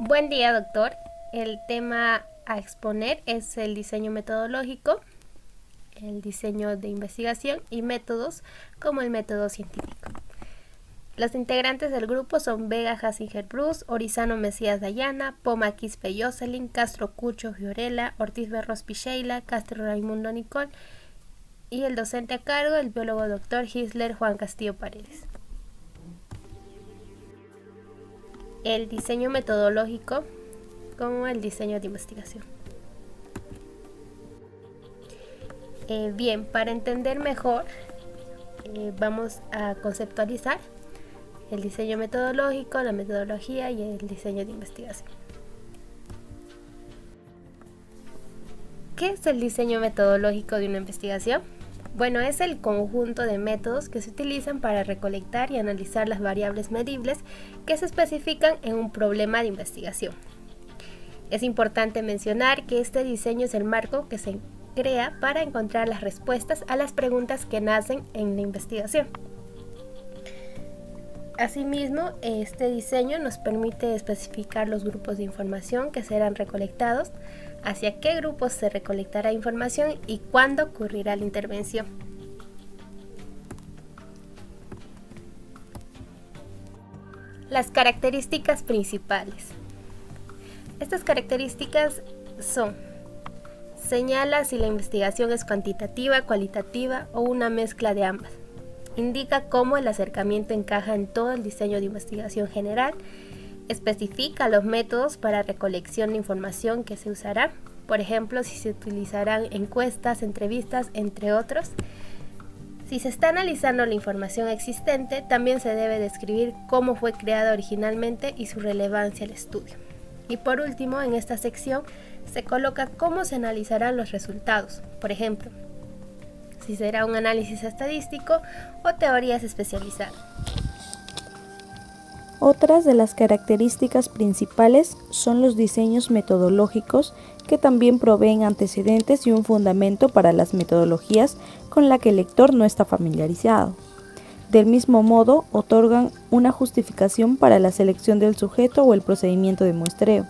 Buen día, doctor. El tema a exponer es el diseño metodológico, el diseño de investigación y métodos como el método científico. Los integrantes del grupo son Vega Jasinger Bruce, Orizano Mesías Dayana, Poma Quispe Jocelyn, Castro Cucho Fiorella, Ortiz Berros Picheila, Castro Raimundo Nicol y el docente a cargo, el biólogo doctor Gisler Juan Castillo Paredes. El diseño metodológico como el diseño de investigación. Bien, para entender mejor, vamos a conceptualizar el diseño metodológico, la metodología y el diseño de investigación. ¿Qué es el diseño metodológico de una investigación? Bueno, es el conjunto de métodos que se utilizan para recolectar y analizar las variables medibles que se especifican en un problema de investigación. Es importante mencionar que este diseño es el marco que se crea para encontrar las respuestas a las preguntas que nacen en la investigación. Asimismo, este diseño nos permite especificar los grupos de información que serán recolectados, hacia qué grupos se recolectará información y cuándo ocurrirá la intervención. Las características principales. Estas características son: señala si la investigación es cuantitativa, cualitativa o una mezcla de ambas. Indica cómo el acercamiento encaja en todo el diseño de investigación general. Especifica los métodos para recolección de información que se usará. Por ejemplo, si se utilizarán encuestas, entrevistas, entre otros. Si se está analizando la información existente, también se debe describir cómo fue creada originalmente y su relevancia al estudio. Y por último, en esta sección se coloca cómo se analizarán los resultados. Por ejemplo, si será un análisis estadístico o teorías especializadas. Otras de las características principales son los diseños metodológicos, que también proveen antecedentes y un fundamento para las metodologías con la que el lector no está familiarizado. Del mismo modo, otorgan una justificación para la selección del sujeto o el procedimiento de muestreo.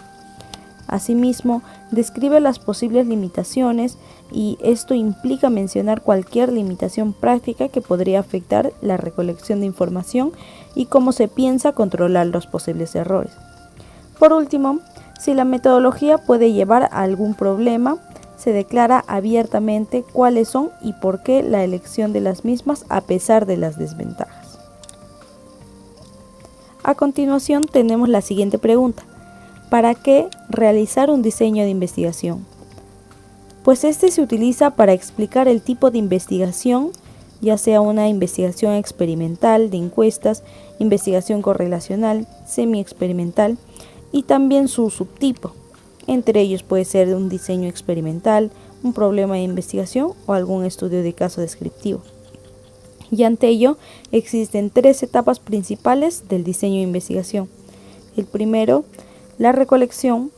Asimismo, describe las posibles limitaciones y esto implica mencionar cualquier limitación práctica que podría afectar la recolección de información y cómo se piensa controlar los posibles errores. Por último, si la metodología puede llevar a algún problema, se declara abiertamente cuáles son y por qué la elección de las mismas a pesar de las desventajas. A continuación tenemos la siguiente pregunta: ¿para qué realizar un diseño de investigación? Pues este se utiliza para explicar el tipo de investigación, ya sea una investigación experimental, de encuestas, investigación correlacional, semi-experimental y también su subtipo. Entre ellos puede ser un diseño experimental, un problema de investigación o algún estudio de caso descriptivo. Y ante ello existen 3 etapas principales del diseño de investigación. El primero, la recolección,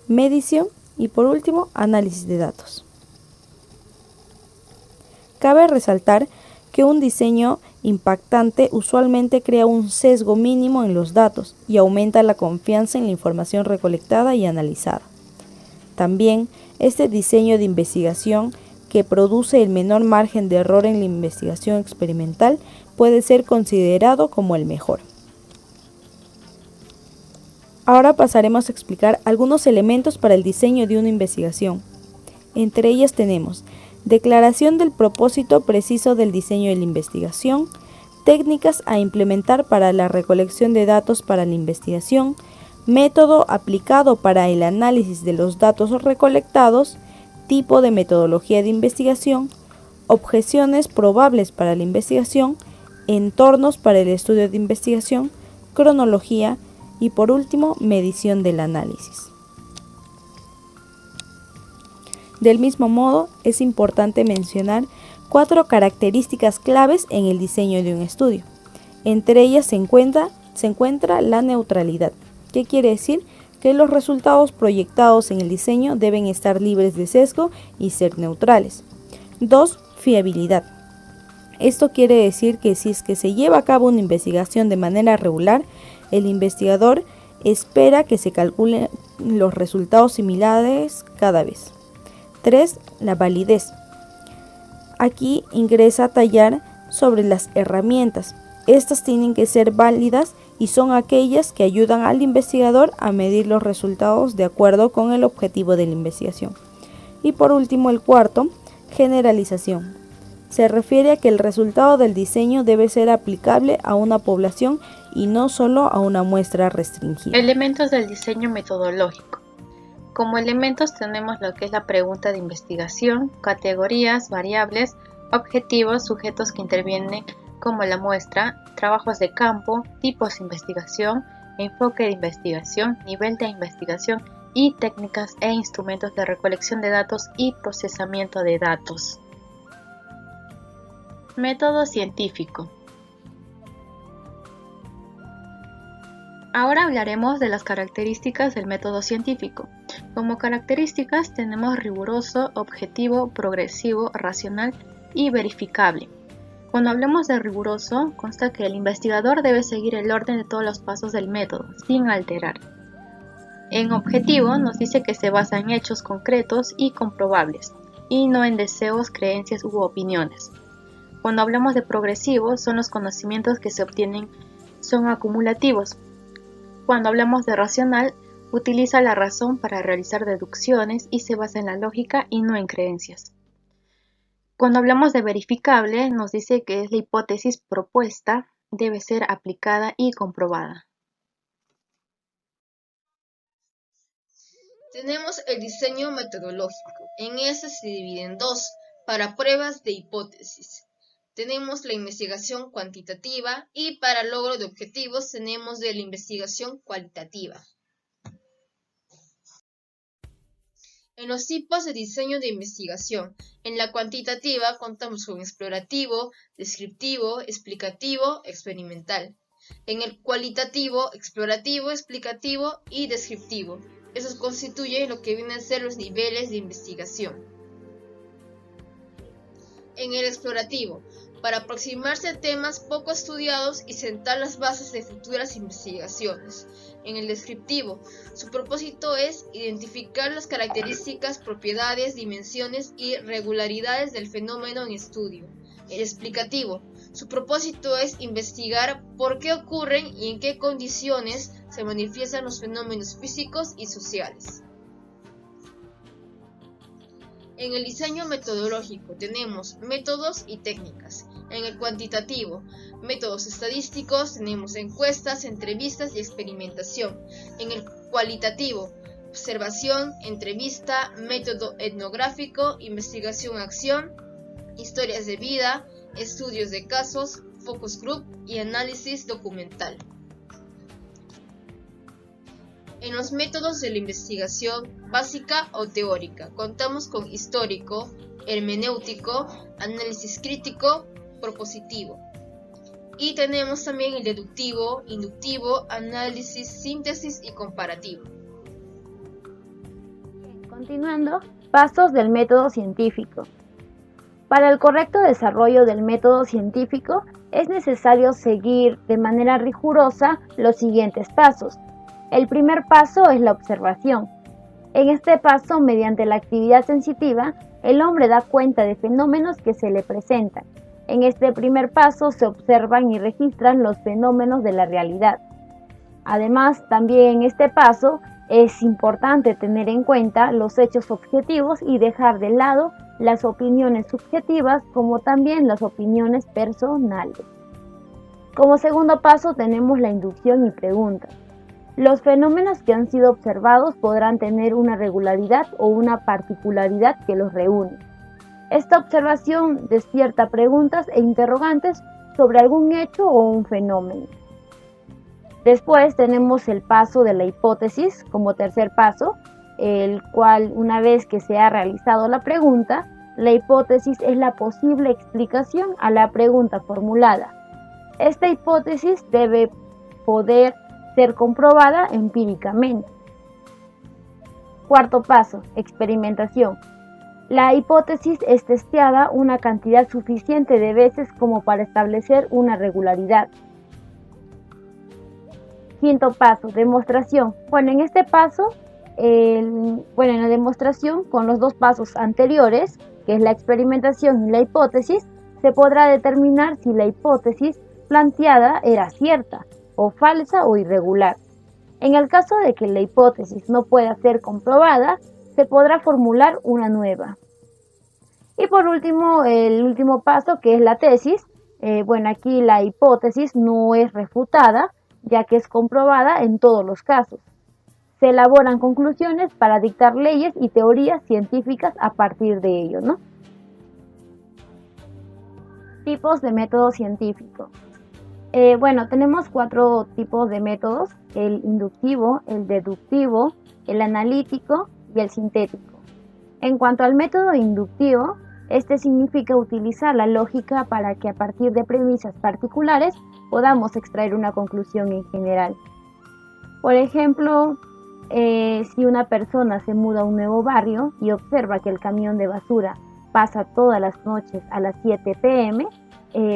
medición y por último, análisis de datos. Cabe resaltar que un diseño impactante usualmente crea un sesgo mínimo en los datos y aumenta la confianza en la información recolectada y analizada. También, este diseño de investigación que produce el menor margen de error en la investigación experimental puede ser considerado como el mejor. Ahora pasaremos a explicar algunos elementos para el diseño de una investigación. Entre ellas tenemos declaración del propósito preciso del diseño de la investigación, técnicas a implementar para la recolección de datos para la investigación, método aplicado para el análisis de los datos recolectados, tipo de metodología de investigación, objeciones probables para la investigación, entornos para el estudio de investigación, cronología y por último, medición del análisis. Del mismo modo, es importante mencionar 4 características claves en el diseño de un estudio. Entre ellas se encuentra la neutralidad. ¿Qué quiere decir? Que los resultados proyectados en el diseño deben estar libres de sesgo y ser neutrales. 2. Fiabilidad. Esto quiere decir que si es que se lleva a cabo una investigación de manera regular, el investigador Espera que se calculen los resultados similares cada vez. 3. La validez. Aquí ingresa a tallar sobre las herramientas. Estas tienen que ser válidas y son aquellas que ayudan al investigador a medir los resultados de acuerdo con el objetivo de la investigación. Y por último, el cuarto, generalización. Se refiere a que el resultado del diseño debe ser aplicable a una población y no solo a una muestra restringida. Elementos del diseño metodológico. Como elementos tenemos lo que es la pregunta de investigación, categorías, variables, objetivos, sujetos que intervienen como la muestra, trabajos de campo, tipos de investigación, enfoque de investigación, nivel de investigación y técnicas e instrumentos de recolección de datos y procesamiento de datos. Método científico. Ahora hablaremos de las características del método científico. Como características tenemos riguroso, objetivo, progresivo, racional y verificable. Cuando hablamos de riguroso, consta que el investigador debe seguir el orden de todos los pasos del método, sin alterar. En objetivo nos dice que se basa en hechos concretos y comprobables, y no en deseos, creencias u opiniones. Cuando hablamos de progresivo, son los conocimientos que se obtienen son acumulativos. Cuando hablamos de racional, utiliza la razón para realizar deducciones y se basa en la lógica y no en creencias. Cuando hablamos de verificable, nos dice que es la hipótesis propuesta, debe ser aplicada y comprobada. Tenemos el diseño metodológico. En este se divide en dos, para pruebas de hipótesis. Tenemos la investigación cuantitativa y para logro de objetivos tenemos de la investigación cualitativa. En los tipos de diseño de investigación, en la cuantitativa contamos con explorativo, descriptivo, explicativo, experimental. En el cualitativo, explorativo, explicativo y descriptivo. Eso constituye lo que vienen a ser los niveles de investigación. En el explorativo, para aproximarse a temas poco estudiados y sentar las bases de futuras investigaciones. En el descriptivo, su propósito es identificar las características, propiedades, dimensiones y regularidades del fenómeno en estudio. El explicativo, su propósito es investigar por qué ocurren y en qué condiciones se manifiestan los fenómenos físicos y sociales. En el diseño metodológico tenemos métodos y técnicas. En el cuantitativo, métodos estadísticos, tenemos encuestas, entrevistas y experimentación. En el cualitativo, observación, entrevista, método etnográfico, investigación-acción, historias de vida, estudios de casos, focus group y análisis documental. En los métodos de la investigación básica o teórica, contamos con histórico, hermenéutico, análisis crítico, propositivo. Y tenemos también el deductivo, inductivo, análisis, síntesis y comparativo. Continuando, pasos del método científico. Para el correcto desarrollo del método científico es necesario seguir de manera rigurosa los siguientes pasos. El primer paso es la observación. En este paso, mediante la actividad sensitiva, el hombre da cuenta de fenómenos que se le presentan. En este primer paso se observan y registran los fenómenos de la realidad. Además, también en este paso es importante tener en cuenta los hechos objetivos y dejar de lado las opiniones subjetivas como también las opiniones personales. Como segundo paso tenemos la inducción y preguntas. Los fenómenos que han sido observados podrán tener una regularidad o una particularidad que los reúne. Esta observación despierta preguntas e interrogantes sobre algún hecho o un fenómeno. Después tenemos el paso de la hipótesis como tercer paso, el cual una vez que se ha realizado la pregunta, la hipótesis es la posible explicación a la pregunta formulada. Esta hipótesis debe poder ser comprobada empíricamente. Cuarto paso, experimentación. La hipótesis es testeada una cantidad suficiente de veces como para establecer una regularidad. Quinto paso, demostración. Bueno, en este paso, en la demostración, con los dos pasos anteriores, que es la experimentación y la hipótesis, se podrá determinar si la hipótesis planteada era cierta, o falsa o irregular. En el caso de que la hipótesis no pueda ser comprobada, se podrá formular una nueva. Y por último, el último paso, que es la tesis. Aquí la hipótesis no es refutada, ya que es comprobada en todos los casos. Se elaboran conclusiones para dictar leyes y teorías científicas a partir de ello, ¿no? Tipos de método científico. Tenemos 4 tipos de métodos: el inductivo, el deductivo, el analítico y el sintético. En cuanto al método inductivo, este significa utilizar la lógica para que a partir de premisas particulares podamos extraer una conclusión en general. Por ejemplo, si una persona se muda a un nuevo barrio y observa que el camión de basura pasa todas las noches a las 7 p.m.,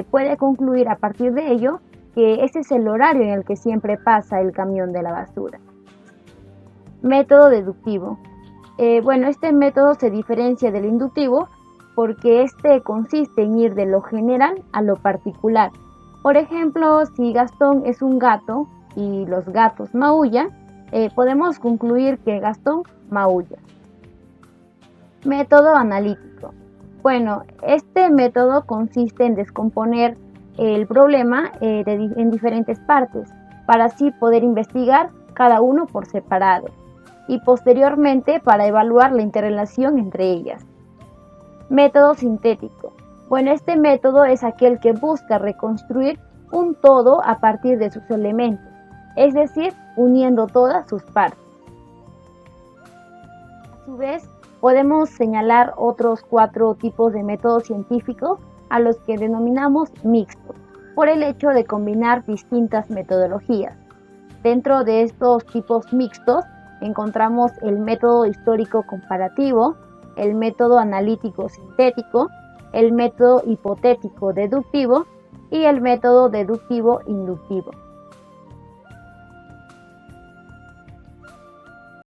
puede concluir a partir de ello que ese es el horario en el que siempre pasa el camión de la basura. Método deductivo. Este método se diferencia del inductivo porque este consiste en ir de lo general a lo particular. Por ejemplo, si Gastón es un gato y los gatos maullan, podemos concluir que Gastón maulla. Método analítico. Este método consiste en descomponer el problema en diferentes partes para así poder investigar cada uno por separado y posteriormente para evaluar la interrelación entre ellas. Método sintético. Este método es aquel que busca reconstruir un todo a partir de sus elementos, es decir, uniendo todas sus partes. A su vez, podemos señalar otros 4 tipos de métodos científicos a los que denominamos mixtos, por el hecho de combinar distintas metodologías. Dentro de estos tipos mixtos encontramos el método histórico comparativo, el método analítico sintético, el método hipotético deductivo y el método deductivo inductivo.